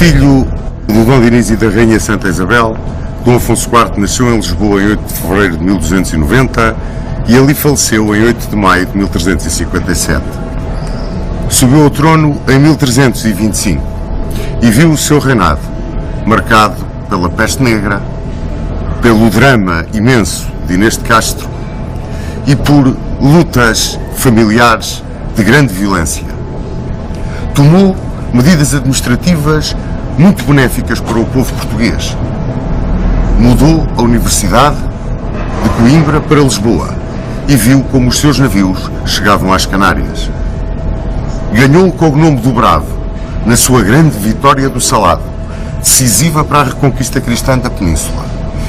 Filho do Dom Dinis e da Rainha Santa Isabel, Dom Afonso IV nasceu em Lisboa em 8 de fevereiro de 1290 e ali faleceu em 8 de maio de 1357. Subiu ao trono em 1325 e viu o seu reinado marcado pela peste negra, pelo drama imenso de Inês de Castro e por lutas familiares de grande violência. Tomou medidas administrativas muito benéficas para o povo português. Mudou a Universidade de Coimbra para Lisboa e viu como os seus navios chegavam às Canárias. Ganhou o cognome do Bravo na sua grande vitória do Salado, decisiva para a reconquista cristã da Península,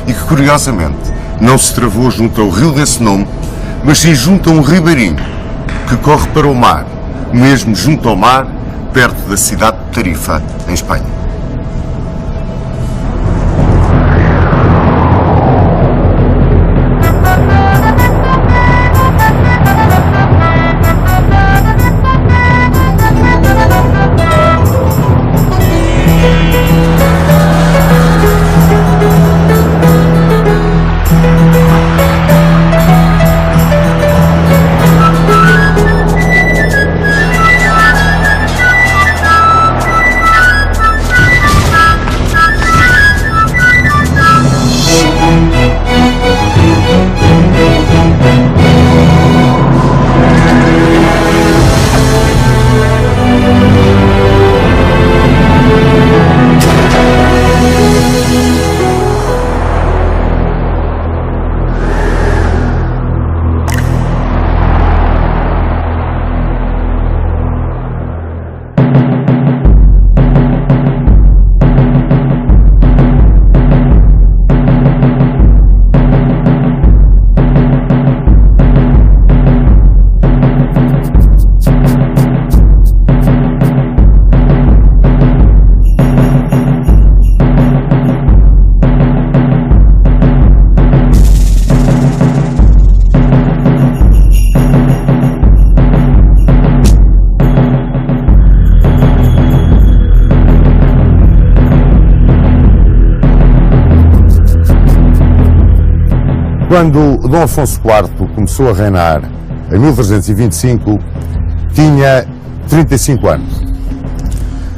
e que, curiosamente, não se travou junto ao rio desse nome, mas sim junto a um ribeirinho que corre para o mar, mesmo junto ao mar, perto da cidade de Tarifa, em Espanha. Quando Dom Afonso IV começou a reinar, em 1325, tinha 35 anos.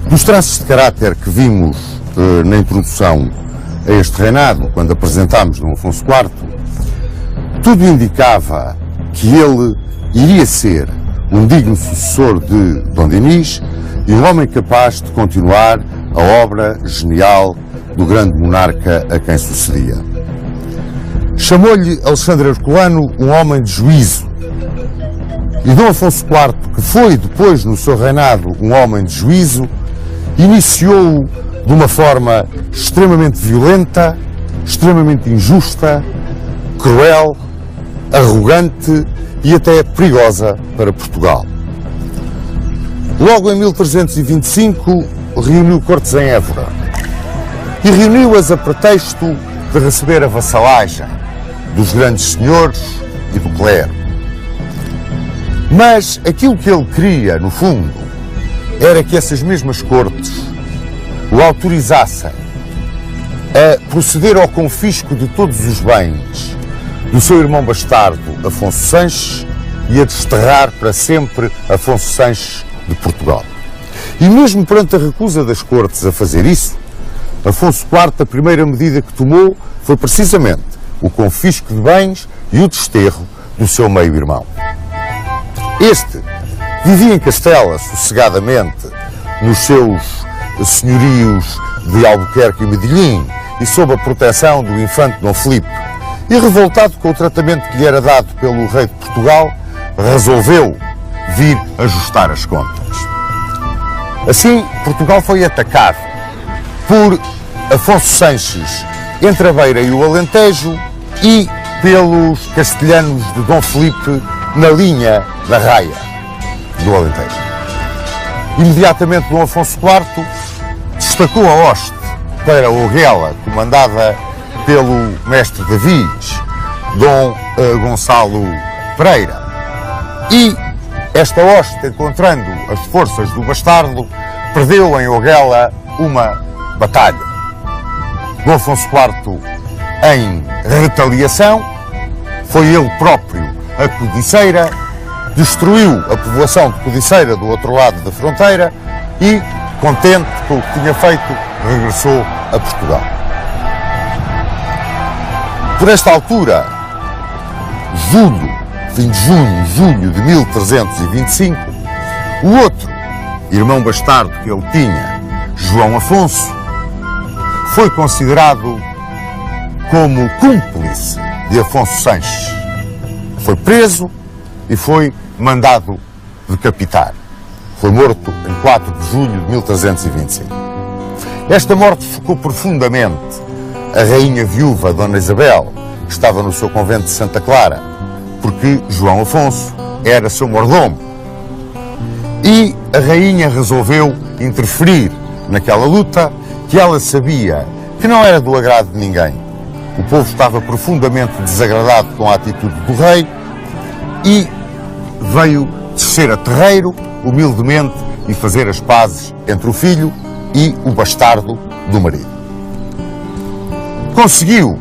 Dos traços de caráter que vimos na introdução a este reinado, quando apresentámos Dom Afonso IV, tudo indicava que ele iria ser um digno sucessor de Dom Dinis e um homem capaz de continuar a obra genial do grande monarca a quem sucedia. Chamou-lhe Alexandre Herculano um homem de juízo. E Dom Afonso IV, que foi depois no seu reinado um homem de juízo, iniciou-o de uma forma extremamente violenta, extremamente injusta, cruel, arrogante e até perigosa para Portugal. Logo em 1325 reuniu cortes em Évora e reuniu-as a pretexto de receber a vassalagem dos grandes senhores e do clero. Mas aquilo que ele queria, no fundo, era que essas mesmas cortes o autorizassem a proceder ao confisco de todos os bens do seu irmão bastardo Afonso Sanches e a desterrar para sempre Afonso Sanches de Portugal. E mesmo perante a recusa das cortes a fazer isso, Afonso IV, a primeira medida que tomou foi precisamente o confisco de bens e o desterro do seu meio-irmão. Este vivia em Castela, sossegadamente, nos seus senhorios de Albuquerque e Medellín e sob a proteção do infante Dom Filipe, e revoltado com o tratamento que lhe era dado pelo rei de Portugal, resolveu vir ajustar as contas. Assim, Portugal foi atacado por Afonso Sanches entre a Beira e o Alentejo e pelos castelhanos de Dom Filipe na linha da Raia do Alentejo. Imediatamente Dom Afonso IV destacou a hoste para Oguela, comandada pelo mestre Davis, Dom Gonçalo Pereira. E esta hoste, encontrando as forças do bastardo, perdeu em Oguela uma batalha. Dom Afonso IV, em retaliação, foi ele próprio a Codiceira, destruiu a povoação de Codiceira do outro lado da fronteira e, contente com o que tinha feito, regressou a Portugal. Por esta altura, fim de junho, julho de 1325, o outro irmão bastardo que ele tinha, João Afonso, foi considerado como cúmplice de Afonso Sanches. Foi preso e foi mandado decapitar. Foi morto em 4 de julho de 1325. Esta morte chocou profundamente a rainha viúva, Dona Isabel, que estava no seu convento de Santa Clara, porque João Afonso era seu mordomo. E a rainha resolveu interferir naquela luta que ela sabia que não era do agrado de ninguém. O povo estava profundamente desagradado com a atitude do rei e veio descer a terreiro, humildemente, e fazer as pazes entre o filho e o bastardo do marido. Conseguiu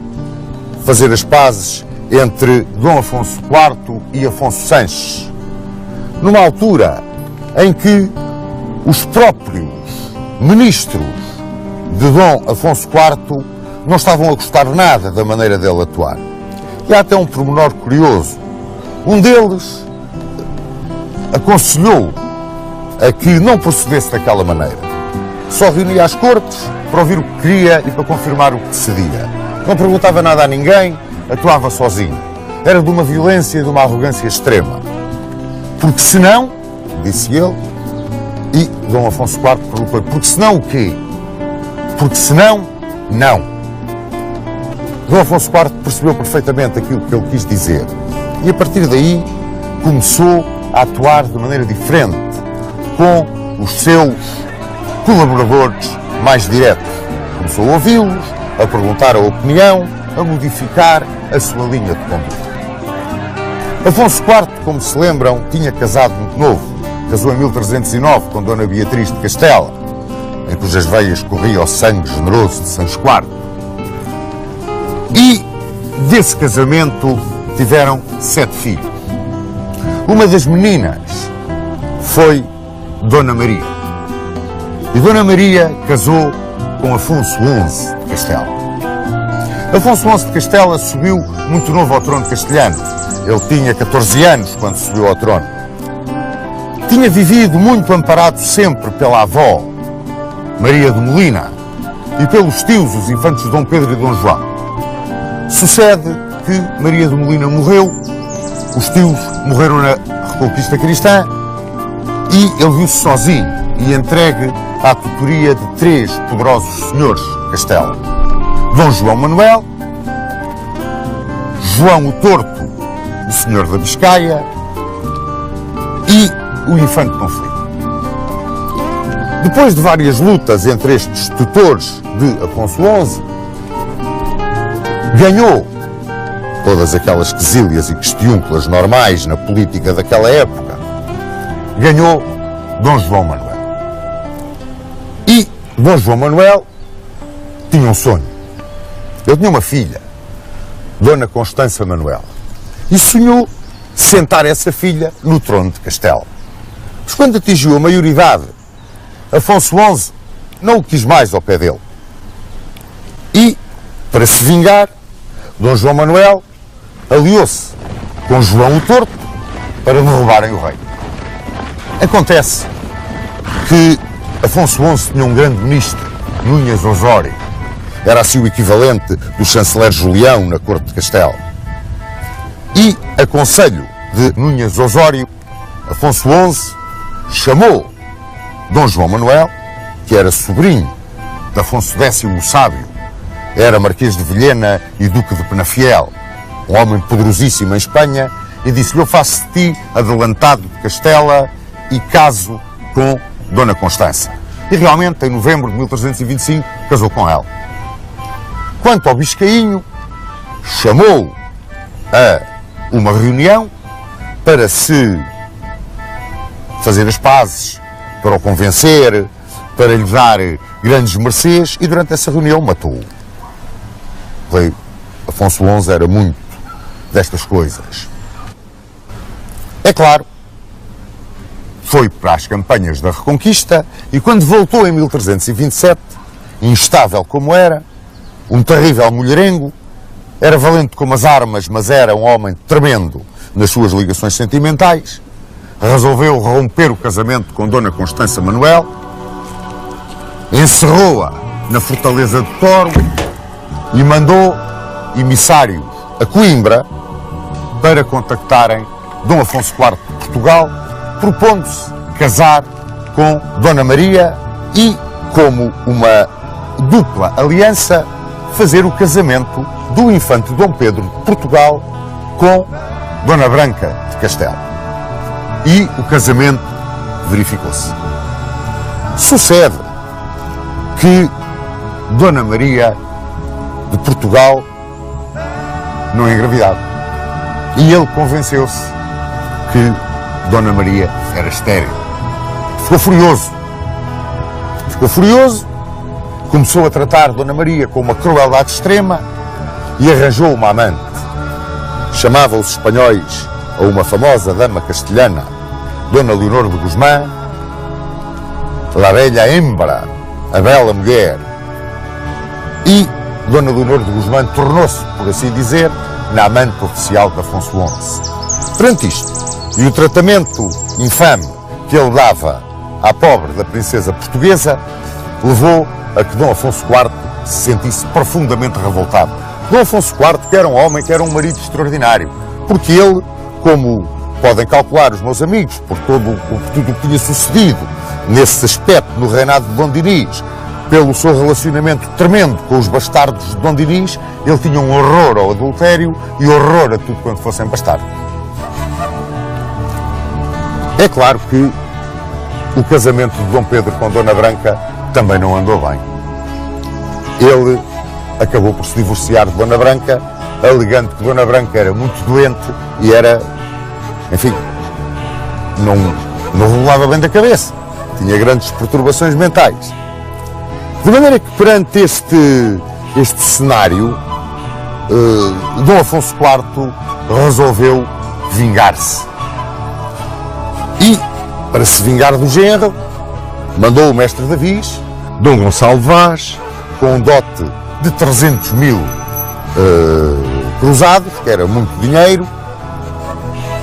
fazer as pazes entre Dom Afonso IV e Afonso Sanches, numa altura em que os próprios ministros de Dom Afonso IV não estavam a gostar nada da maneira dele atuar. E há até um pormenor curioso. Um deles aconselhou a que não procedesse daquela maneira. Só reunia as cortes para ouvir o que queria e para confirmar o que decidia. Não perguntava nada a ninguém, atuava sozinho. Era de uma violência e de uma arrogância extrema. Porque senão, disse ele, e Dom Afonso IV perguntou, porque senão o quê? Porque senão, não. Dom Afonso IV percebeu perfeitamente aquilo que ele quis dizer. E a partir daí começou a atuar de maneira diferente com os seus colaboradores mais diretos. Começou a ouvi-los, a perguntar a opinião, a modificar a sua linha de conduta. Afonso IV, como se lembram, tinha casado muito novo. Casou em 1309 com Dona Beatriz de Castela, em cujas veias corria o sangue generoso de Sancho IV. E desse casamento tiveram 7 filhos. Uma das meninas foi Dona Maria. E Dona Maria casou com Afonso XI de Castela. Afonso XI de Castela subiu muito novo ao trono castelhano. Ele tinha 14 anos quando subiu ao trono. Tinha vivido muito amparado sempre pela avó, Maria de Molina, e pelos tios, os infantes Dom Pedro e Dom João. Sucede que Maria de Molina morreu, os tios morreram na Reconquista Cristã e ele viu-se sozinho e entregue à tutoria de 3 poderosos senhores de Castela. Dom João Manuel, João o Torto, o senhor da Biscaia, e o infante Dom Filipe. Depois de várias lutas entre estes tutores de Afonso XI, ganhou todas aquelas quesílias e questiúnculas normais na política daquela época. Ganhou Dom João Manuel. E Dom João Manuel tinha um sonho. Ele tinha uma filha, Dona Constança Manuel, e sonhou sentar essa filha no trono de Castela. Mas quando atingiu a maioridade, Afonso XI não o quis mais ao pé dele. E, para se vingar, Dom João Manuel aliou-se com João o Torto para derrubarem o rei. Acontece que Afonso XI tinha um grande ministro, Núñez Osório. Era assim o equivalente do chanceler Julião na corte de Castela. E, a conselho de Núñez Osório, Afonso XI chamou Dom João Manuel, que era sobrinho de Afonso X o Sábio, era Marquês de Vilhena e Duque de Penafiel, um homem poderosíssimo em Espanha, e disse-lhe: eu faço de ti adelantado de Castela e caso com Dona Constança. E realmente, em novembro de 1325, casou com ela. Quanto ao Biscainho, chamou a uma reunião para se fazer as pazes, para o convencer, para lhe dar grandes mercês e durante essa reunião matou-o. O rei Afonso XI era muito destas coisas. É claro, foi para as campanhas da Reconquista e quando voltou em 1327, instável como era, um terrível mulherengo, era valente como as armas, mas era um homem tremendo nas suas ligações sentimentais, resolveu romper o casamento com Dona Constança Manuel, encerrou-a na fortaleza de Toro e mandou emissários a Coimbra para contactarem Dom Afonso IV de Portugal, propondo-se casar com Dona Maria e, como uma dupla aliança, fazer o casamento do infante Dom Pedro de Portugal com Dona Branca de Castela. E o casamento verificou-se. Sucede que Dona Maria de Portugal não engravidava. E ele convenceu-se que Dona Maria era estéril. Ficou furioso, começou a tratar Dona Maria com uma crueldade extrema e arranjou uma amante. Chamava os espanhóis a uma famosa dama castelhana, Dona Leonor de Guzmán, La Bella Hembra, a bela mulher. E Dona Leonor de Guzmán tornou-se, por assim dizer, na amante oficial de Afonso XI. Perante isto, e o tratamento infame que ele dava à pobre da princesa portuguesa, levou a que Dom Afonso IV se sentisse profundamente revoltado. Dom Afonso IV, que era um homem, que era um marido extraordinário, porque ele, como podem calcular os meus amigos, por tudo o que tinha sucedido nesse aspecto no reinado de Dom Dinis, pelo seu relacionamento tremendo com os bastardos de Dom Dinis, ele tinha um horror ao adultério e horror a tudo quanto fossem bastardos. É claro que o casamento de Dom Pedro com Dona Branca também não andou bem. Ele acabou por se divorciar de Dona Branca, alegando que Dona Branca era muito doente e era, enfim, não rolava bem da cabeça. Tinha grandes perturbações mentais. De maneira que perante este cenário, Dom Afonso IV resolveu vingar-se. E, para se vingar do genro, mandou o mestre Davis, Dom Gonçalo Vaz, com um dote de 300 mil cruzados, que era muito dinheiro,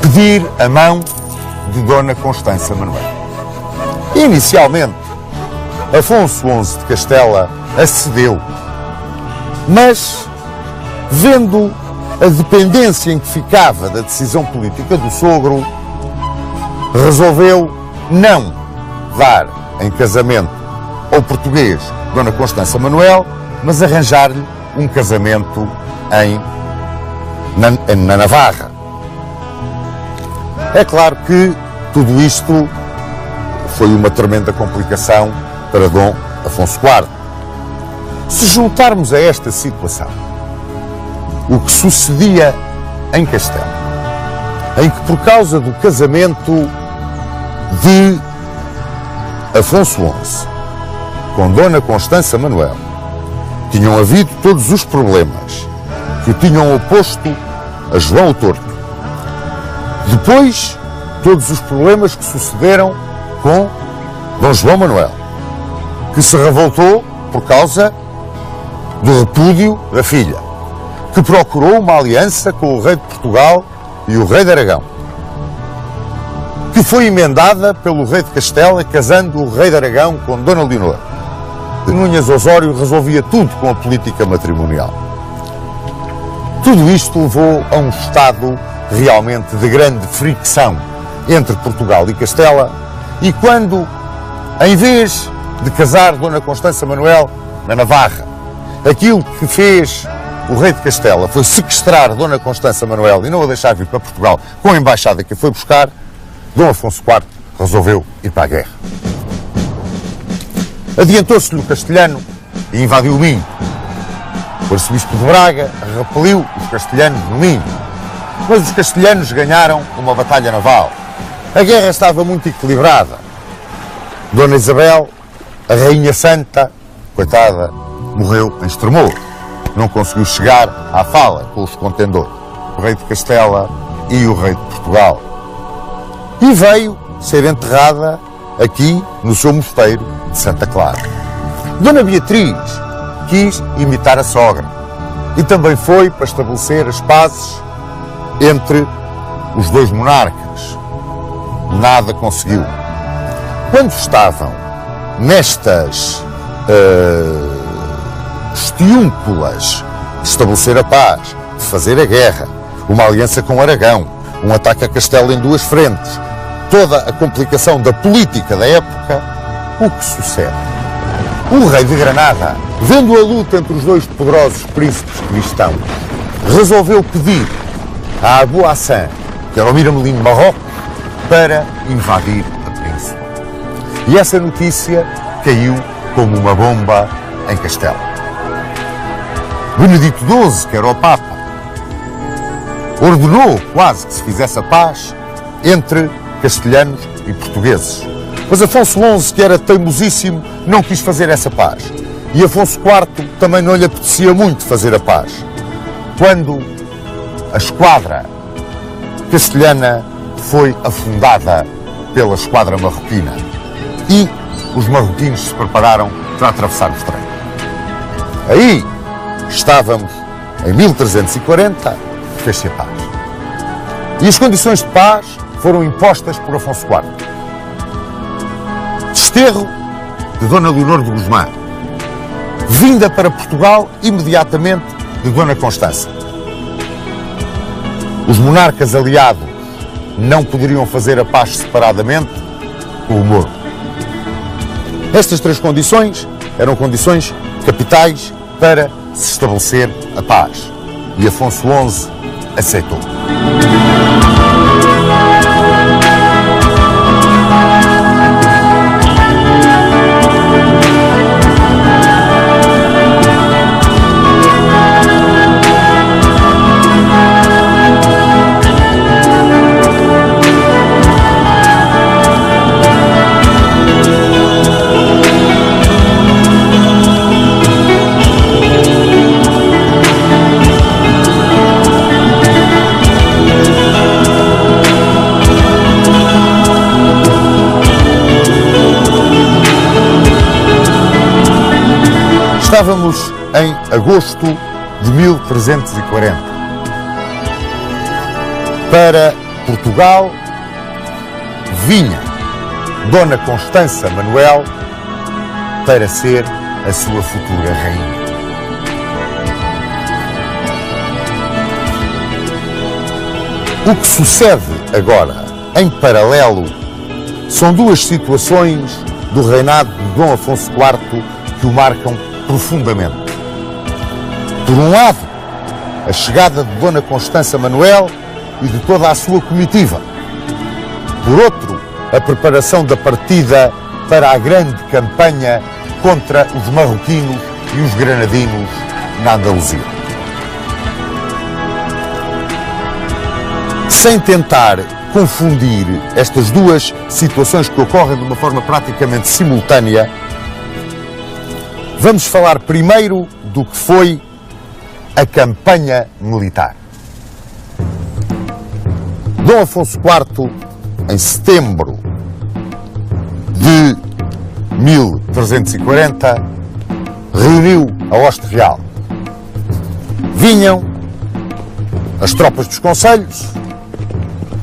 pedir a mão de Dona Constança Manuel. Inicialmente, Afonso XI de Castela acedeu, mas, vendo a dependência em que ficava da decisão política do sogro, resolveu não dar em casamento ao português Dona Constança Manuel, mas arranjar-lhe um casamento na Navarra. É claro que tudo isto foi uma tremenda complicação para Dom Afonso IV. Se juntarmos a esta situação o que sucedia em Castela, em que por causa do casamento de Afonso XI com Dona Constança Manuel tinham havido todos os problemas que o tinham oposto a João o Torto. Depois, todos os problemas que sucederam com Dom João Manuel, que se revoltou por causa do repúdio da filha, que procurou uma aliança com o rei de Portugal e o rei de Aragão, que foi emendada pelo rei de Castela, casando o rei de Aragão com Dona Leonor. Núñez Osório resolvia tudo com a política matrimonial. Tudo isto levou a um estado realmente de grande fricção entre Portugal e Castela, e quando, em vez de casar Dona Constança Manuel na Navarra, aquilo que fez o rei de Castela foi sequestrar Dona Constança Manuel e não a deixar vir para Portugal com a embaixada que a foi buscar, Dom Afonso IV resolveu ir para a guerra. Adiantou-se-lhe o castelhano e invadiu o Minho. O arcebispo de Braga repeliu os castelhanos no Minho, mas os castelhanos ganharam uma batalha naval. A guerra estava muito equilibrada. Dona Isabel A Rainha Santa, coitada, morreu em Estremoz. Não conseguiu chegar à fala com os contendores, o rei de Castela e o rei de Portugal. E veio ser enterrada aqui no seu mosteiro de Santa Clara. Dona Beatriz quis imitar a sogra e também foi para estabelecer as pazes entre os dois monarcas. Nada conseguiu. Quando estavam nestas estiúnculas de estabelecer a paz, de fazer a guerra, uma aliança com Aragão, um ataque a Castela em duas frentes, toda a complicação da política da época, o que sucede? O rei de Granada, vendo a luta entre os dois poderosos príncipes cristãos, resolveu pedir a Abu Hassan, que era o Miramelin de Marrocos, para invadir a península. E essa notícia caiu como uma bomba em Castela. Benedito XII, que era o Papa, ordenou quase que se fizesse a paz entre castelhanos e portugueses. Mas Afonso XI, que era teimosíssimo, não quis fazer essa paz. E Afonso IV também não lhe apetecia muito fazer a paz. Quando a esquadra castelhana foi afundada pela esquadra marroquina e os marroquinos se prepararam para atravessar o estreito. Aí estávamos em 1340, fez-se a paz. E as condições de paz foram impostas por Afonso IV. Desterro de Dona Leonor de Guzmã, vinda para Portugal imediatamente de Dona Constança. Os monarcas aliados não poderiam fazer a paz separadamente com o Moro. Estas três condições eram condições capitais para se estabelecer a paz. E Afonso XI aceitou. Estávamos em agosto de 1340. Para Portugal vinha Dona Constança Manuel para ser a sua futura rainha. O que sucede agora, em paralelo, são duas situações do reinado de Dom Afonso IV que o marcam profundamente. Por um lado, a chegada de Dona Constança Manuel e de toda a sua comitiva. Por outro, a preparação da partida para a grande campanha contra os marroquinos e os granadinos na Andaluzia. Sem tentar confundir estas duas situações que ocorrem de uma forma praticamente simultânea, vamos falar primeiro do que foi a campanha militar. Dom Afonso IV, em setembro de 1340, reuniu a hoste real. Vinham as tropas dos concelhos,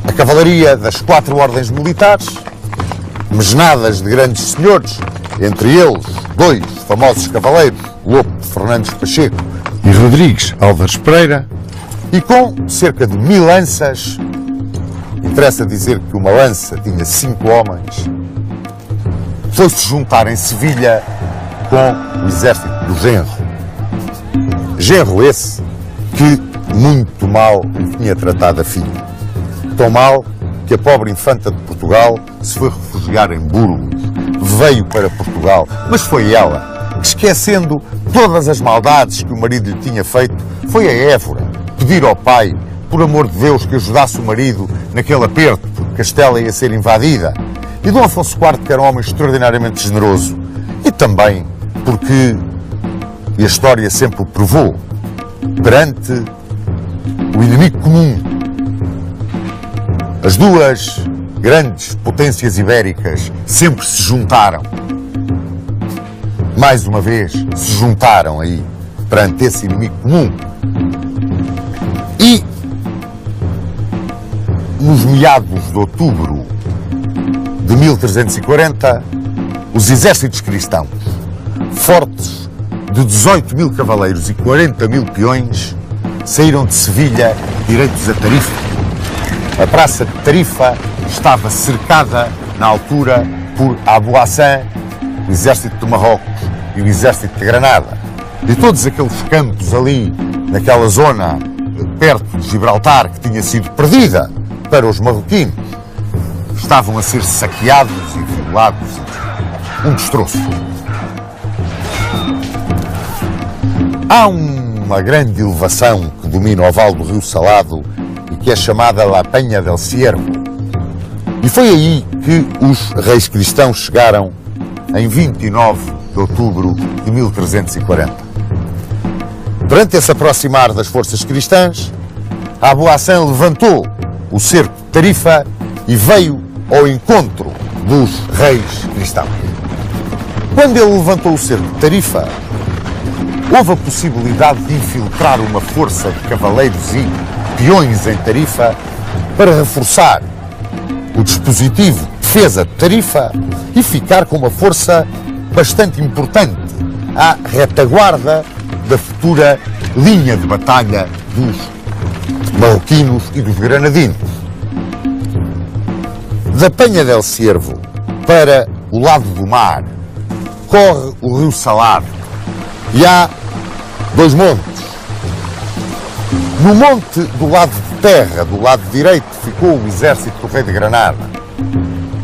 a cavalaria das 4 ordens militares, mesnadas de grandes senhores, entre eles 2 famosos cavaleiros, Lopo Fernandes Pacheco e Rodrigues Álvares Pereira, e com cerca de 1000 lanças. Interessa dizer que uma lança tinha 5 homens. Foi-se juntar em Sevilha com o exército do Genro. Genro esse que muito mal lhe tinha tratado a filha. Tão mal que a pobre infanta de Portugal se foi refugiar em Burgos. Veio para Portugal, mas foi ela que, esquecendo todas as maldades que o marido lhe tinha feito, foi a Évora pedir ao pai, por amor de Deus, que ajudasse o marido naquele aperto, porque Castela ia ser invadida. E Dom Afonso IV, que era um homem extraordinariamente generoso, e também porque, e a história sempre o provou, perante o inimigo comum, as duas grandes potências ibéricas sempre se juntaram. Mais uma vez se juntaram aí perante esse inimigo comum. E nos meados de outubro de 1340, os exércitos cristãos, fortes de 18 mil cavaleiros e 40 mil peões, saíram de Sevilha direitos a Tarifa. A praça de Tarifa estava cercada, na altura, por Abu Hassan, o exército de Marrocos e o exército de Granada. E todos aqueles campos ali, naquela zona perto de Gibraltar, que tinha sido perdida para os marroquinos, estavam a ser saqueados e violados. Um destroço. Há uma grande elevação que domina o vale do Rio Salado e que é chamada La Peña del Ciervo. E foi aí que os reis cristãos chegaram em 29 de outubro de 1340. Perante esse aproximar das forças cristãs, Abu Hassan levantou o cerco de Tarifa e veio ao encontro dos reis cristãos. Quando ele levantou o cerco de Tarifa, houve a possibilidade de infiltrar uma força de cavaleiros e peões em Tarifa para reforçar o dispositivo de defesa de Tarifa e ficar com uma força bastante importante à retaguarda da futura linha de batalha dos marroquinos e dos granadinos. Da Peña del Ciervo para o lado do mar corre o Rio Salado e há dois montes. No monte do lado de terra, do lado direito, ficou o exército do rei de Granada.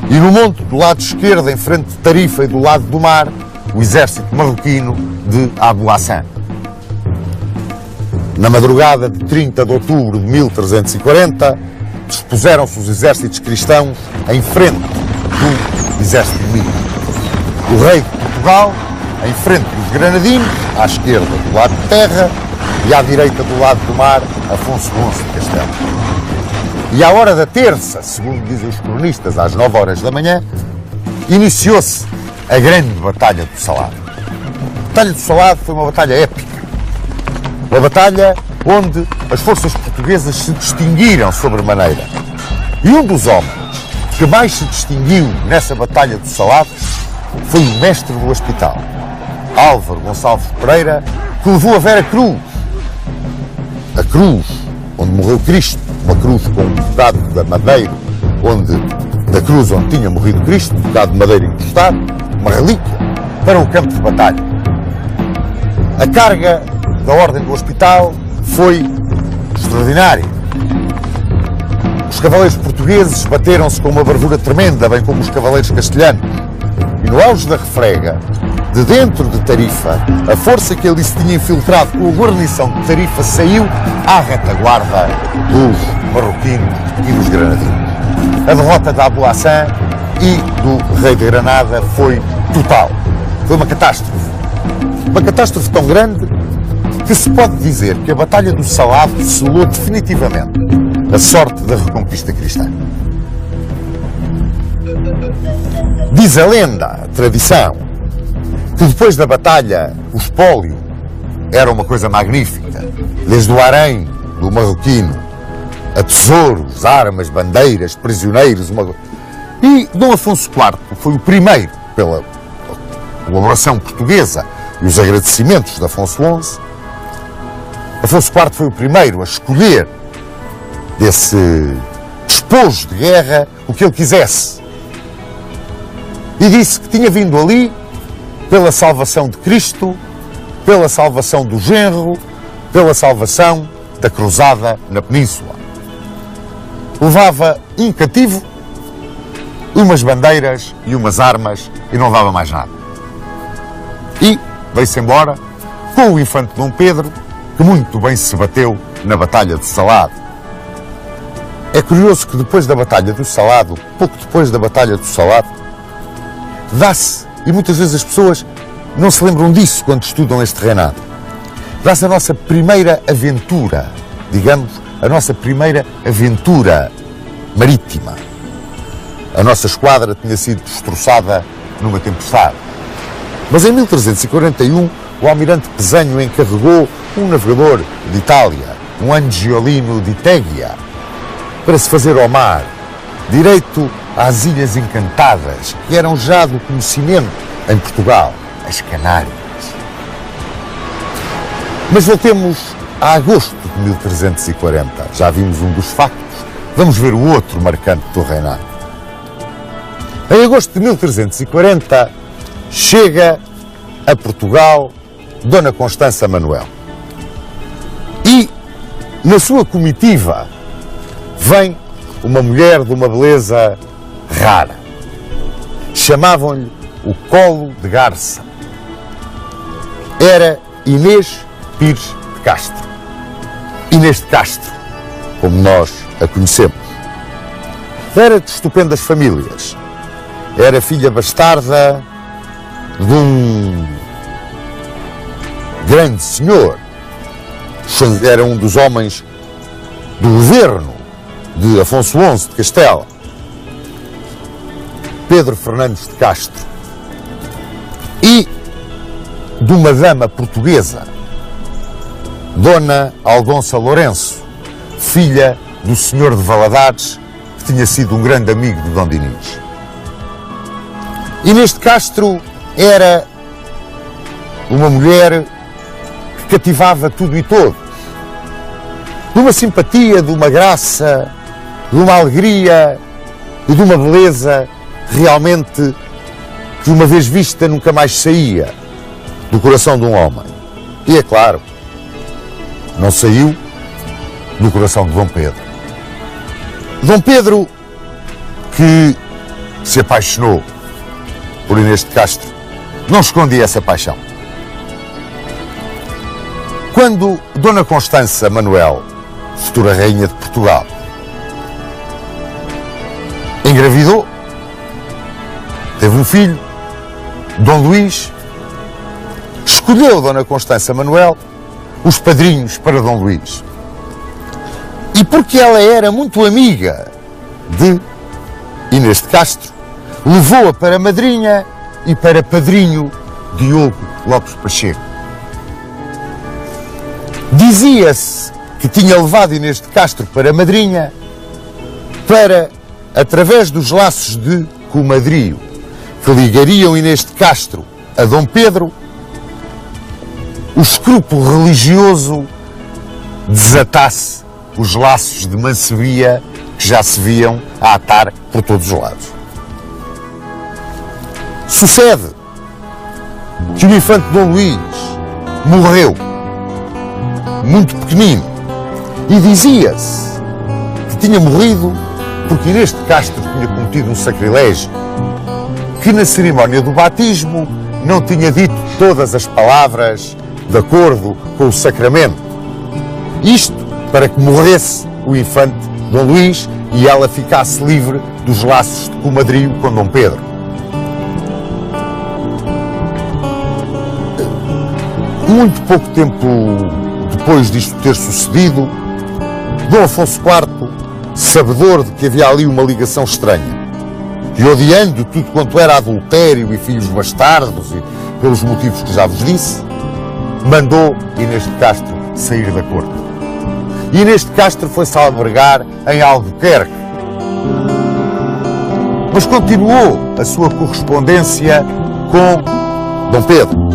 E no monte do lado esquerdo, em frente de Tarifa e do lado do mar, o exército marroquino de Abu Hassan. Na madrugada de 30 de outubro de 1340, dispuseram-se os exércitos cristãos em frente do exército inimigo. O rei de Portugal, em frente dos granadinos, à esquerda do lado de terra e à direita do lado do mar, Afonso XI de Castelo. E à hora da terça, segundo dizem os cronistas, às 9 horas da manhã, iniciou-se a grande Batalha do Salado. A Batalha do Salado foi uma batalha épica. Uma batalha onde as forças portuguesas se distinguiram sobremaneira. E um dos homens que mais se distinguiu nessa Batalha do Salado foi o mestre do hospital, Álvaro Gonçalves Pereira, que levou a Vera Cruz. A cruz onde morreu Cristo, uma cruz com um bocado de madeira, da cruz onde tinha morrido Cristo, um bocado de madeira encostado, uma relíquia, para o campo de batalha. A carga da ordem do hospital foi extraordinária. Os cavaleiros portugueses bateram-se com uma bravura tremenda, bem como os cavaleiros castelhanos. E no auge da refrega, de dentro de Tarifa, a força que ali se tinha infiltrado com a guarnição de Tarifa saiu à retaguarda dos marroquinos e dos granadinos. A derrota de Abu Hassan e do rei de Granada foi total. Foi uma catástrofe. Uma catástrofe tão grande que se pode dizer que a Batalha do Salado selou definitivamente a sorte da reconquista cristã. Diz a lenda, a tradição, que depois da batalha o espólio era uma coisa magnífica, desde o harém do marroquino a tesouros, armas, bandeiras, prisioneiros. E Dom Afonso IV foi o primeiro, pela colaboração portuguesa e os agradecimentos de Afonso XI, Afonso IV foi o primeiro a escolher desse despojo de guerra o que ele quisesse. E disse que tinha vindo ali pela salvação de Cristo, pela salvação do genro, pela salvação da cruzada na Península. Levava um cativo, umas bandeiras e umas armas e não levava mais nada. E veio-se embora com o infante Dom Pedro, que muito bem se bateu na Batalha do Salado. É curioso que depois da Batalha do Salado, pouco depois da Batalha do Salado, dá-se, e muitas vezes as pessoas não se lembram disso quando estudam este reinado. Dá-se a nossa primeira aventura, digamos, a nossa primeira aventura marítima. A nossa esquadra tinha sido destroçada numa tempestade. Mas em 1341, o almirante Pesanho encarregou um navegador de Itália, um Angiolino de Teggia, para se fazer ao mar, direito às Ilhas Encantadas, que eram já do conhecimento em Portugal, as Canárias. Mas voltemos a agosto de 1340. Já vimos um dos factos, vamos ver o outro marcante do reinado. Em agosto de 1340, chega a Portugal Dona Constança Manuel. E, na sua comitiva, vem uma mulher de uma beleza rara. Chamavam-lhe o Colo de Garça. Era Inês Pires de Castro. Inês de Castro, como nós a conhecemos. Era de estupendas famílias. Era filha bastarda de um grande senhor. Era um dos homens do governo de Afonso XI de Castela, Pedro Fernandes de Castro, e de uma dama portuguesa, Dona Aldonça Lourenço, filha do senhor de Valadares, que tinha sido um grande amigo de Dom Dinis. Inês de Castro era uma mulher que cativava tudo e todos, de uma simpatia, de uma graça, de uma alegria e de uma beleza realmente que, uma vez vista, nunca mais saía do coração de um homem. E é claro, não saiu do coração de Dom Pedro. Dom Pedro, que se apaixonou por Inês de Castro, não escondia essa paixão. Quando Dona Constança Manuel, futura rainha de Portugal, engravidou, teve um filho, Dom Luís, escolheu Dona Constança Manuel os padrinhos para Dom Luís. E porque ela era muito amiga de Inês de Castro, levou-a para madrinha e para padrinho Diogo Lopes Pacheco. Dizia-se que tinha levado Inês de Castro para madrinha para, através dos laços de comadrio que ligariam Inês de Castro a Dom Pedro, o escrúpulo religioso desatasse os laços de mancebia que já se viam a atar por todos os lados. Sucede que o infante Dom Luís morreu muito pequenino e dizia-se que tinha morrido porque Inês de Castro tinha cometido um sacrilégio, que na cerimónia do batismo não tinha dito todas as palavras de acordo com o sacramento. Isto para que morresse o infante Dom Luís e ela ficasse livre dos laços de comadrio com Dom Pedro. Muito pouco tempo depois disto ter sucedido, Dom Afonso IV, sabedor de que havia ali uma ligação estranha, e odiando tudo quanto era adultério e filhos bastardos, e pelos motivos que já vos disse, mandou Inês de Castro sair da corte. E Inês de Castro foi-se albergar em Albuquerque, mas continuou a sua correspondência com Dom Pedro.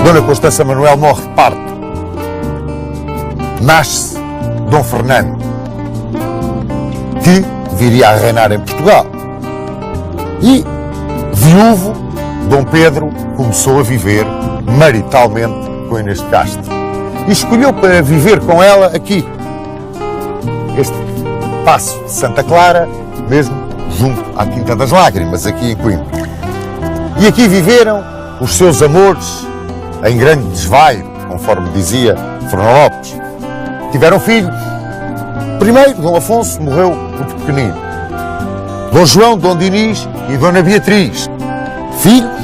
Dona Constança Manuel morre de parto. Nasce Dom Fernando, que viria a reinar em Portugal. E, viúvo, Dom Pedro começou a viver maritalmente com Inês de Castro. E escolheu para viver com ela aqui, este Paço de Santa Clara, mesmo junto à Quinta das Lágrimas, aqui em Coimbra. E aqui viveram os seus amores em grande desvaio, conforme dizia Fernão Lopes. Tiveram filhos. Primeiro, Dom Afonso morreu muito pequenino. Dom João, Dom Dinis e Dona Beatriz. Filhos,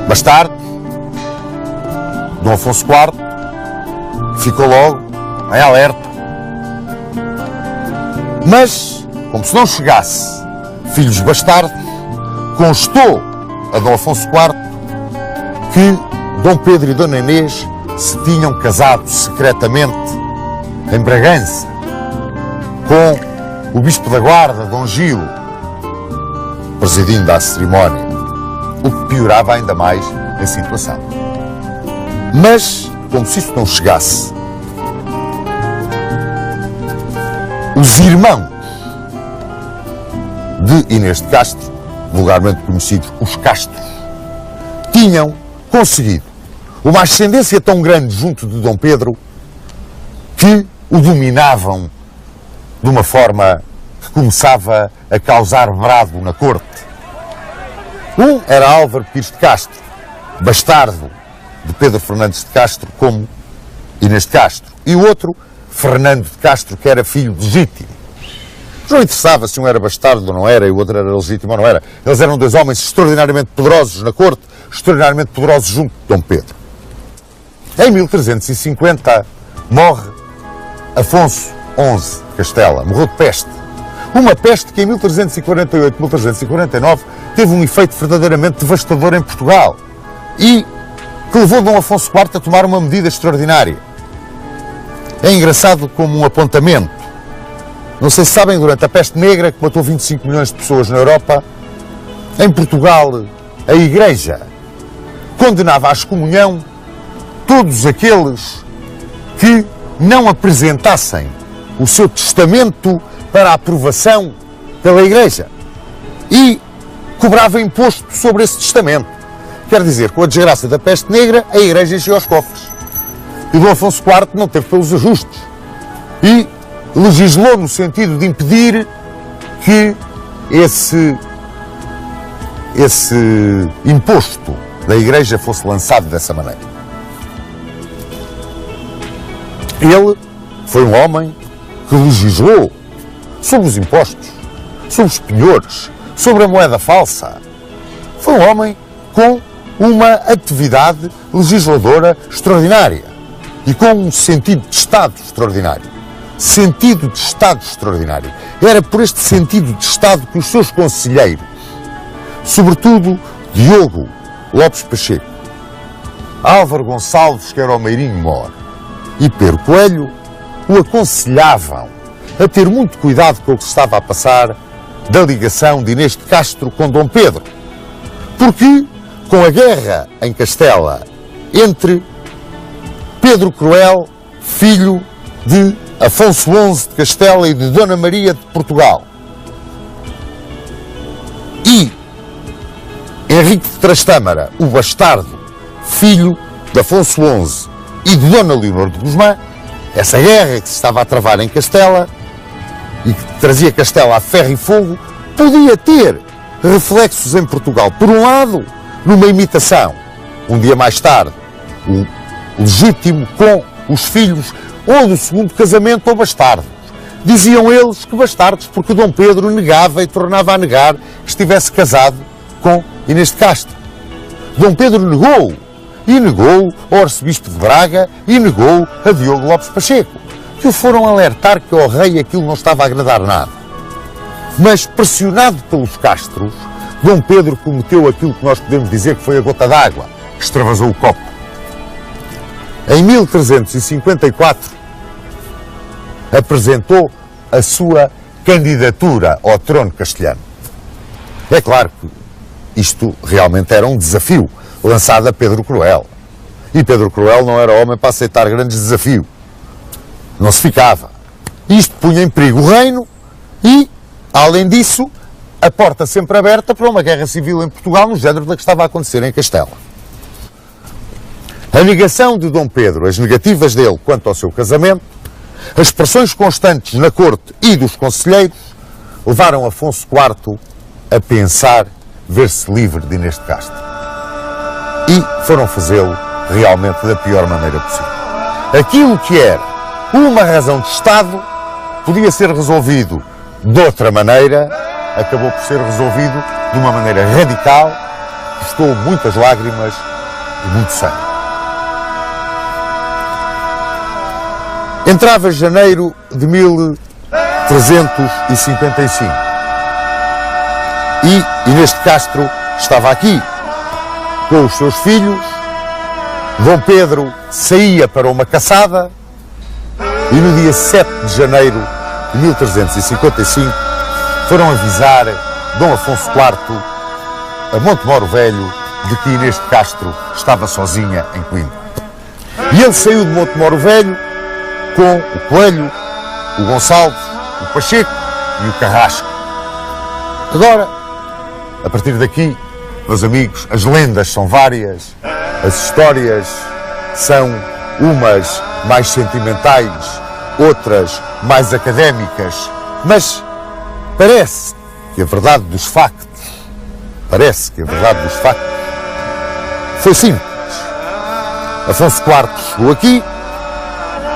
bastardos. Dom Afonso IV ficou logo em alerta. Mas, como se não chegasse filhos bastardos, constou a Dom Afonso IV que Dom Pedro e Dona Inês se tinham casado secretamente em Bragança com o Bispo da Guarda, Dom Gil, presidindo a cerimónia, o que piorava ainda mais a situação. Mas, como se isso não chegasse, os irmãos de Inês de Castro, vulgarmente conhecidos os Castros, tinham conseguido uma ascendência tão grande junto de Dom Pedro que o dominavam de uma forma que começava a causar brado na corte. Um era Álvaro Pires de Castro, bastardo de Pedro Fernandes de Castro como Inês de Castro, e o outro, Fernando de Castro, que era filho legítimo. Não interessava se um era bastardo ou não era, e o outro era legítimo ou não era. Eles eram dois homens extraordinariamente poderosos na corte, extraordinariamente poderosos junto de Dom Pedro. Em 1350 morre Afonso XI de Castela, morreu de peste. Uma peste que em 1348, 1349 teve um efeito verdadeiramente devastador em Portugal e que levou Dom Afonso IV a tomar uma medida extraordinária. É engraçado como um apontamento. Não sei se sabem, durante a peste negra, que matou 25 milhões de pessoas na Europa, em Portugal, a Igreja condenava à excomunhão todos aqueles que não apresentassem o seu testamento para a aprovação pela Igreja e cobrava imposto sobre esse testamento. Quer dizer, com a desgraça da peste negra, a Igreja encheu os cofres. E Dom Afonso IV não teve pelos ajustes e legislou no sentido de impedir que esse imposto da Igreja fosse lançado dessa maneira. Ele foi um homem que legislou sobre os impostos, sobre os penhores, sobre a moeda falsa. Foi um homem com uma atividade legisladora extraordinária e com um sentido de Estado extraordinário. Sentido de Estado extraordinário. Era por este sentido de Estado que os seus conselheiros, sobretudo Diogo Lopes Pacheco, Álvaro Gonçalves, que era o Meirinho Mor, e Pedro Coelho, o aconselhavam a ter muito cuidado com o que se estava a passar da ligação de Inês de Castro com Dom Pedro. Porque, com a guerra em Castela entre Pedro Cruel, filho de Afonso XI de Castela e de Dona Maria de Portugal, e Henrique de Trastâmara, o bastardo, filho de Afonso XI e de Dona Leonor de Guzmã, essa guerra que se estava a travar em Castela e que trazia Castela a ferro e fogo, podia ter reflexos em Portugal. Por um lado, numa imitação, um dia mais tarde, o legítimo com os filhos ou do segundo casamento ou bastardos. Diziam eles que bastardos porque Dom Pedro negava e tornava a negar que estivesse casado com Inês de Castro. Dom Pedro negou, e negou ao arcebispo de Braga, e negou a Diogo Lopes Pacheco, que o foram alertar que ao rei aquilo não estava a agradar nada. Mas, pressionado pelos Castros, Dom Pedro cometeu aquilo que nós podemos dizer que foi a gota d'água, que extravasou o copo. Em 1354, apresentou a sua candidatura ao trono castelhano. É claro que isto realmente era um desafio lançado a Pedro Cruel. E Pedro Cruel não era homem para aceitar grandes desafios. Não se ficava. Isto punha em perigo o reino e, além disso, a porta sempre aberta para uma guerra civil em Portugal, no género da que estava a acontecer em Castela. A negação de Dom Pedro, as negativas dele quanto ao seu casamento, as pressões constantes na corte e dos conselheiros, levaram Afonso IV a pensar ver-se livre de Inês de Castro. E foram fazê-lo realmente da pior maneira possível. Aquilo que era uma razão de Estado podia ser resolvido de outra maneira, acabou por ser resolvido de uma maneira radical, custou muitas lágrimas e muito sangue. Entrava janeiro de 1355 e Inês de Castro estava aqui com os seus filhos. Dom Pedro saía para uma caçada e no dia 7 de janeiro de 1355 foram avisar Dom Afonso IV a Montemoro Velho de que Inês de Castro estava sozinha em Coimbra. E ele saiu de Montemoro Velho com o Coelho, o Gonçalves, o Pacheco e o Carrasco. Agora, a partir daqui, meus amigos, as lendas são várias, as histórias são umas mais sentimentais, outras mais académicas, mas parece que a verdade dos factos, foi simples. Afonso IV chegou aqui,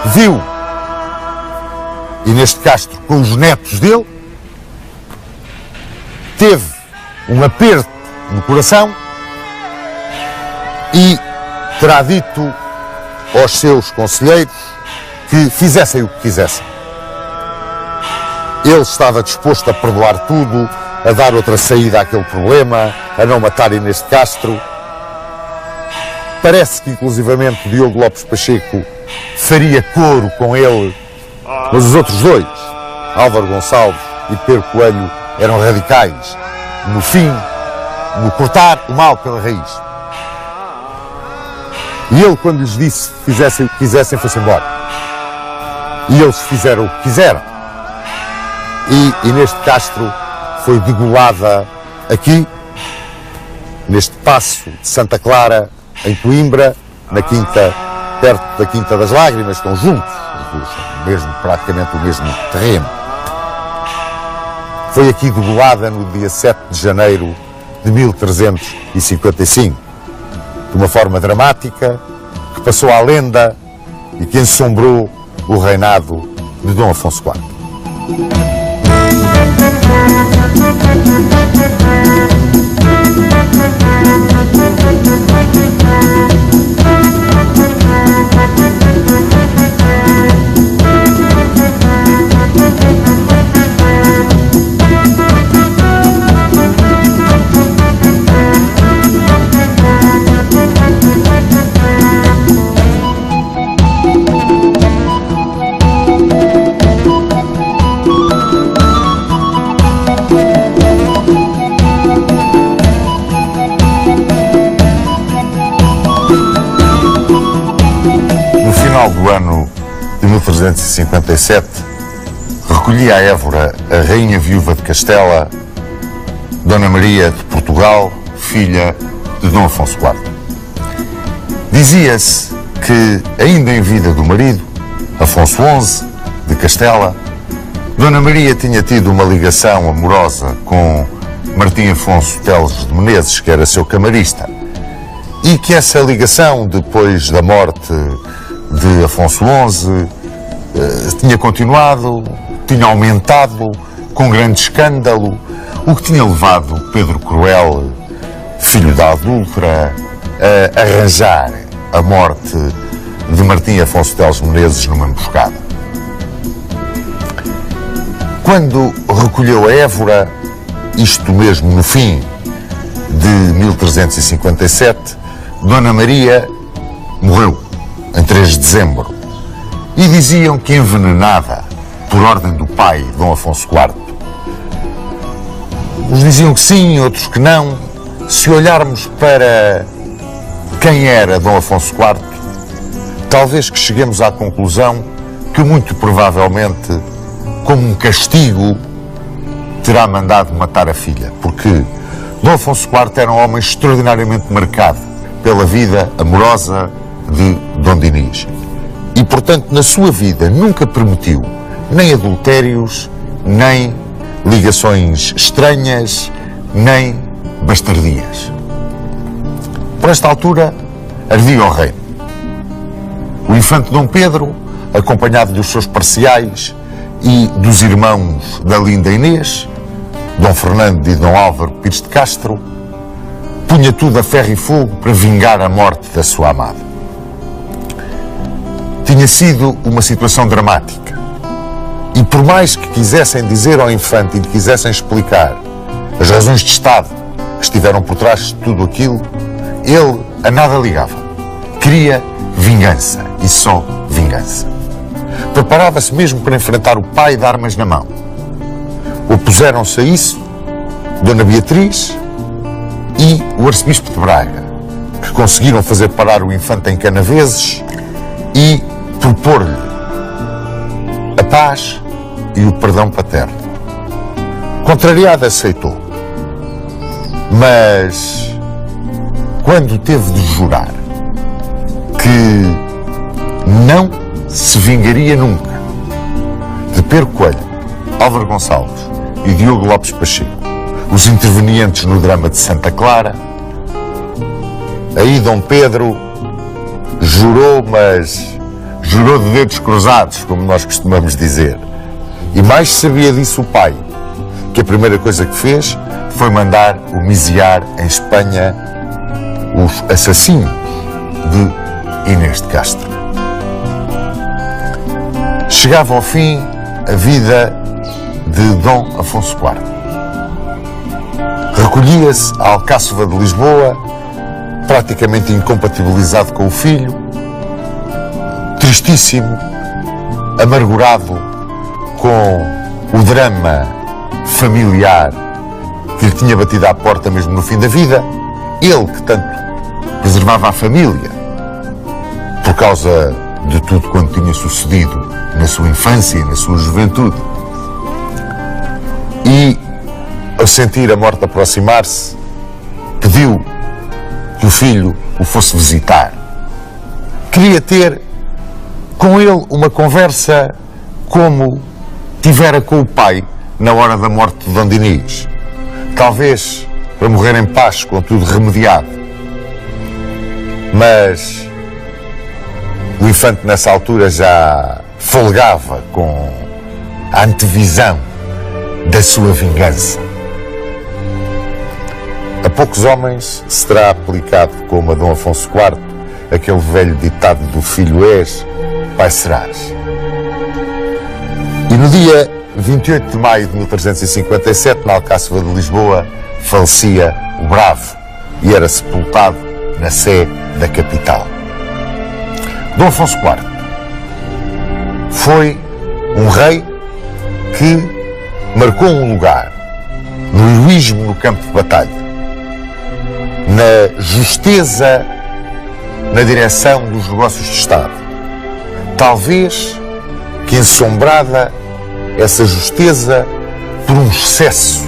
viu Inês de Castro com os netos dele, teve um aperto no coração e terá dito aos seus conselheiros que fizessem o que quisessem. Ele estava disposto a perdoar tudo, a dar outra saída àquele problema, a não matar Inês de Castro. Parece que, inclusivamente, Diogo Lopes Pacheco faria coro com ele, mas os outros dois, Álvaro Gonçalves e Pedro Coelho, eram radicais no fim, no cortar o mal pela raiz. E ele, quando lhes disse que fizessem o que quisessem, foi-se embora. E eles fizeram o que quiseram. E Inês de Castro foi degolada aqui, neste paço de Santa Clara, em Coimbra, na quinta, perto da Quinta das Lágrimas, estão juntos, praticamente o mesmo terreno. Foi aqui degolada no dia 7 de janeiro de 1355, de uma forma dramática, que passou à lenda e que ensombrou o reinado de Dom Afonso IV. Do ano de 1357, recolhia a Évora a rainha viúva de Castela, Dona Maria de Portugal, filha de Dom Afonso IV. Dizia-se que, ainda em vida do marido, Afonso XI, de Castela, Dona Maria tinha tido uma ligação amorosa com Martim Afonso Teles de Menezes, que era seu camarista, e que essa ligação, depois da morte de Afonso XI, tinha continuado, tinha aumentado com grande escândalo, o que tinha levado Pedro Cruel, filho da adúltera, a arranjar a morte de Martim Afonso Teles Menezes numa emboscada. Quando recolheu a Évora, isto mesmo no fim de 1357, Dona Maria morreu em 3 de dezembro, e diziam que envenenada por ordem do pai, Dom Afonso IV. Uns diziam que sim, outros que não. Se olharmos para quem era Dom Afonso IV, talvez que cheguemos à conclusão que muito provavelmente, como um castigo, terá mandado matar a filha, porque Dom Afonso IV era um homem extraordinariamente marcado pela vida amorosa de Dom Dinis. E, portanto, na sua vida nunca permitiu nem adultérios, nem ligações estranhas, nem bastardias. Por esta altura, ardia o reino. O infante Dom Pedro, acompanhado dos seus parciais e dos irmãos da linda Inês, Dom Fernando e Dom Álvaro Pires de Castro, punha tudo a ferro e fogo para vingar a morte da sua amada. Tinha sido uma situação dramática. E por mais que quisessem dizer ao infante e lhe quisessem explicar as razões de Estado que estiveram por trás de tudo aquilo, ele a nada ligava. Queria vingança e só vingança. Preparava-se mesmo para enfrentar o pai de armas na mão. Opuseram-se a isso Dona Beatriz e o arcebispo de Braga, que conseguiram fazer parar o infante em Canaveses e propor-lhe a paz e o perdão paterno. Contrariado, aceitou. Mas, quando teve de jurar que não se vingaria nunca de Pedro Coelho, Álvaro Gonçalves e Diogo Lopes Pacheco, os intervenientes no drama de Santa Clara, aí Dom Pedro jurou, mas jurou de dedos cruzados, como nós costumamos dizer. E mais sabia disso o pai, que a primeira coisa que fez foi mandar homiziar em Espanha os assassinos de Inês de Castro. Chegava ao fim a vida de Dom Afonso IV. Recolhia-se à Alcáçova de Lisboa, praticamente incompatibilizado com o filho, tristíssimo, amargurado com o drama familiar que lhe tinha batido à porta mesmo no fim da vida, ele que tanto preservava a família por causa de tudo quanto tinha sucedido na sua infância e na sua juventude. E, ao sentir a morte aproximar-se, pediu que o filho o fosse visitar. Queria ter com ele uma conversa como tivera com o pai na hora da morte de Dom Dinis. Talvez para morrer em paz, com tudo remediado. Mas o infante nessa altura já folgava com a antevisão da sua vingança. A poucos homens se terá aplicado, como a Dom Afonso IV, aquele velho ditado do filho és, pai serás. E no dia 28 de maio de 1357, na Alcáçova de Lisboa, falecia o bravo e era sepultado na sé da capital. Dom Afonso IV foi um rei que marcou um lugar no heroísmo no campo de batalha, na justeza na direção dos negócios de Estado. Talvez que ensombrada essa justeza por um excesso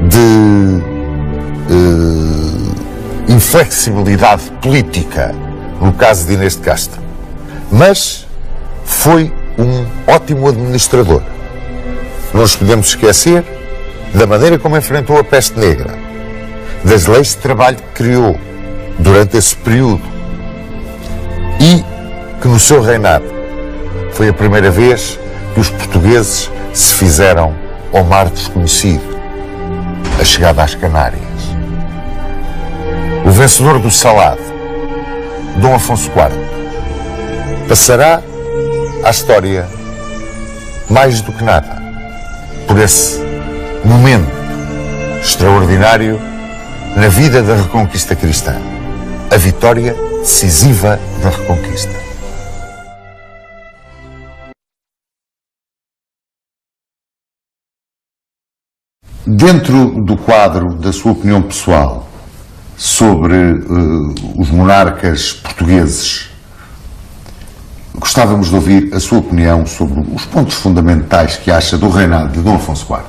de inflexibilidade política no caso de Inês de Castro. Mas foi um ótimo administrador. Não nos podemos esquecer da maneira como enfrentou a peste negra, das leis de trabalho que criou durante esse período e que no seu reinado foi a primeira vez que os portugueses se fizeram ao mar desconhecido, a chegada às Canárias. O vencedor do Salado, Dom Afonso IV, passará à história mais do que nada por esse momento extraordinário na vida da Reconquista cristã, a vitória decisiva da Reconquista. Dentro do quadro da sua opinião pessoal sobre os monarcas portugueses, gostávamos de ouvir a sua opinião sobre os pontos fundamentais que acha do reinado de Dom Afonso IV.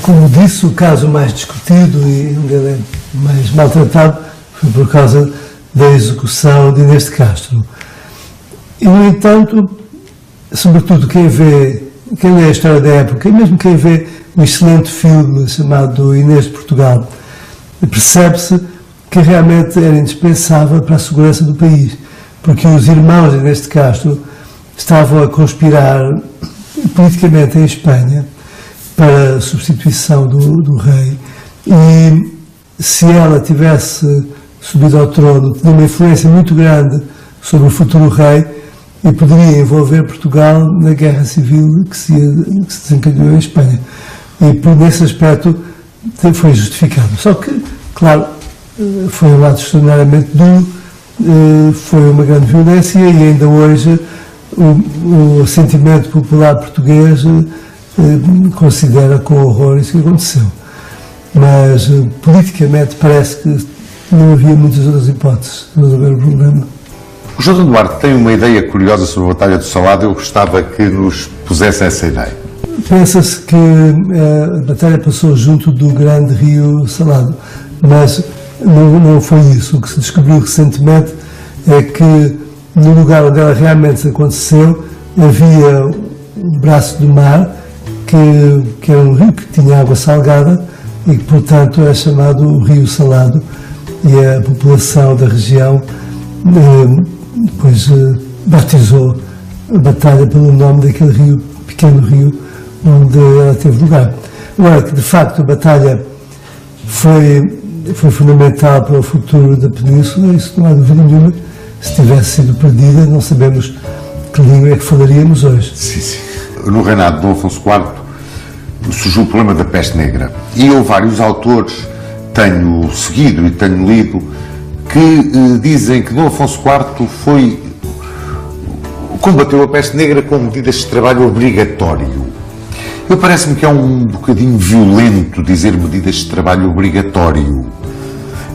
Como disse, o caso mais discutido e onde ele é mais maltratado foi por causa da execução de Inês de Castro. E, no entanto, sobretudo quem lê a história da época, e mesmo quem vê um excelente filme chamado Inês de Portugal, percebe-se que realmente era indispensável para a segurança do país, porque os irmãos de Inês de Castro estavam a conspirar politicamente em Espanha para a substituição do rei, e se ela tivesse subido ao trono, tinha uma influência muito grande sobre o futuro rei e poderia envolver Portugal na guerra civil que se desencadeou em Espanha. E por nesse aspecto foi justificado. Só que, claro, foi um lado extraordinariamente duro, foi uma grande violência e ainda hoje o sentimento popular português considera com horror isso que aconteceu. Mas politicamente parece que não havia muitas outras hipóteses de resolver o problema. O João Duarte tem uma ideia curiosa sobre a Batalha do Salado. Eu gostava que nos pusesse essa ideia. Pensa-se que a batalha passou junto do grande rio Salado, mas não foi isso. O que se descobriu recentemente é que no lugar onde ela realmente aconteceu havia um braço do mar que era um rio que tinha água salgada e que, portanto, é chamado o Rio Salado, e a população da região depois batizou a batalha pelo nome daquele rio, pequeno rio, onde ela teve lugar. Agora, que de facto a batalha foi fundamental para o futuro da Península, isso não há dúvida nenhuma. Se tivesse sido perdida, não sabemos que língua é que falaríamos hoje. Sim, sim. No reinado de Dom Afonso IV surgiu o problema da peste negra. E eu vários autores tenho seguido e tenho lido que dizem que Dom Afonso IV combateu a peste negra com medidas de trabalho obrigatório. Eu parece-me que é um bocadinho violento dizer medidas de trabalho obrigatório.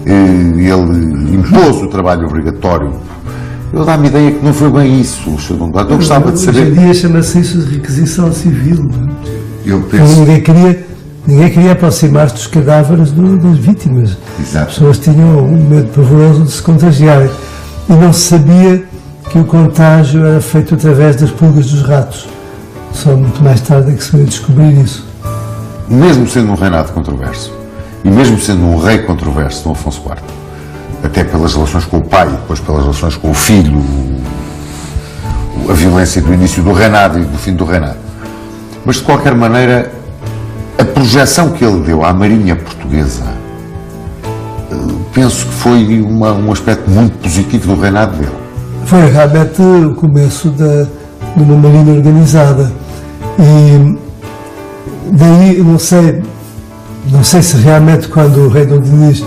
Ele impôs o trabalho obrigatório. Eu dá-me a ideia que não foi bem isso, Sr. Dom Duarte. Eu gostava de saber... Hoje em dia chama-se isso de requisição civil. Não é? Eu penso... Ninguém queria aproximar-se dos cadáveres das vítimas. Exato. As pessoas tinham um medo pavoroso de se contagiarem. E não se sabia que o contágio era feito através das pulgas dos ratos. Só muito mais tarde é que se veio descobrir isso. Mesmo sendo um reinado controverso, e mesmo sendo um rei controverso, Dom Afonso IV, até pelas relações com o pai, depois pelas relações com o filho, a violência do início do reinado e do fim do reinado. Mas, de qualquer maneira, a projeção que ele deu à Marinha Portuguesa, penso que foi um aspecto muito positivo do reinado dele. Foi realmente o começo de uma Marinha organizada. E daí, não sei se realmente quando o rei Dom Dinis,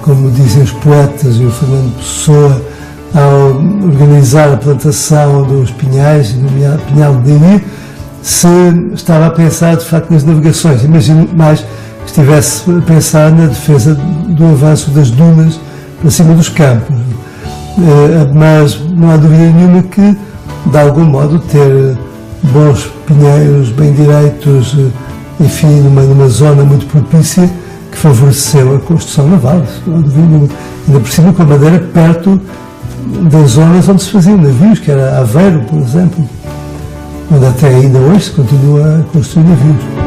como dizem os poetas e o Fernando Pessoa, ao organizar a plantação dos pinhais, do Pinhal de Deiri, se estava a pensar de facto nas navegações. Imagino mais que estivesse a pensar na defesa do avanço das dunas para cima dos campos. Mas não há dúvida nenhuma que, de algum modo, ter bons pinheiros bem direitos, enfim, numa zona muito propícia, que favoreceu a construção naval, não há dúvida nenhuma. Ainda por cima com a madeira perto das zonas onde se faziam navios, que era Aveiro, por exemplo, onde até ainda hoje se continua a construir navios.